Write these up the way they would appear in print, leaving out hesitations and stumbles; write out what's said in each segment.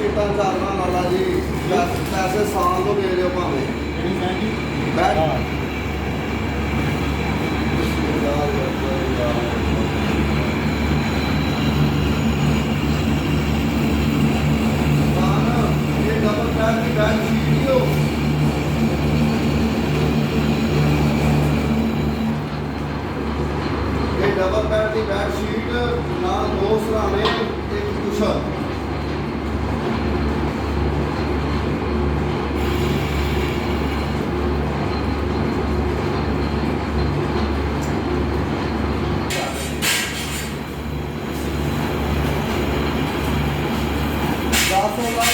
ਸੀਟਾਂ ਚੱਲਣਾ ਲਾਲਾ ਜੀ ਪੈਸੇ ਸਾਲ ਤੋਂ ਦੇ ਲਿਓ ਭਾਵੇਂ ਬੈਠ ਇਹ ਡਬਲ ਬੈਡ ਦੀ ਬੈਡ ਸ਼ੀਟ ਹੋ ਇਹ ਡਬਲ ਬੈਡ ਦੀ ਬੈਡ ਸ਼ੀਟ ਨਾਲ 2 ਸਰਾਣੇ ਇੱਕ ਕੁਸ਼ਨ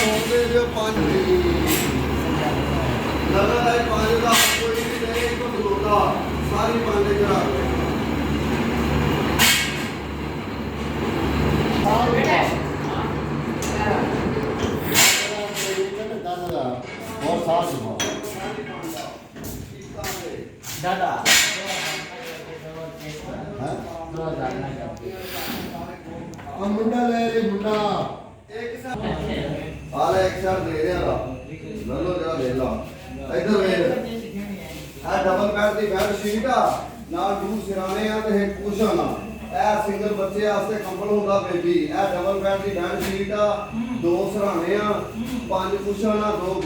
होते जो 5 लगातार 5 का कोई भी नहीं तो होता सारी 5 करा और 7 दादा मुंडा ले रे मुंडा आले एक शर्ट दे रहा ला लो जरा ले ला इधर वे आ डबल बेड दी बेड शीट आ ना 2 सिराने आ ते एक कुशन आ ए सिंगल बच्चे वास्ते कंबल होंदा बेबी ए डबल बेड दी बेड शीट आ 2 सिराने आ 5 कुशन आ 2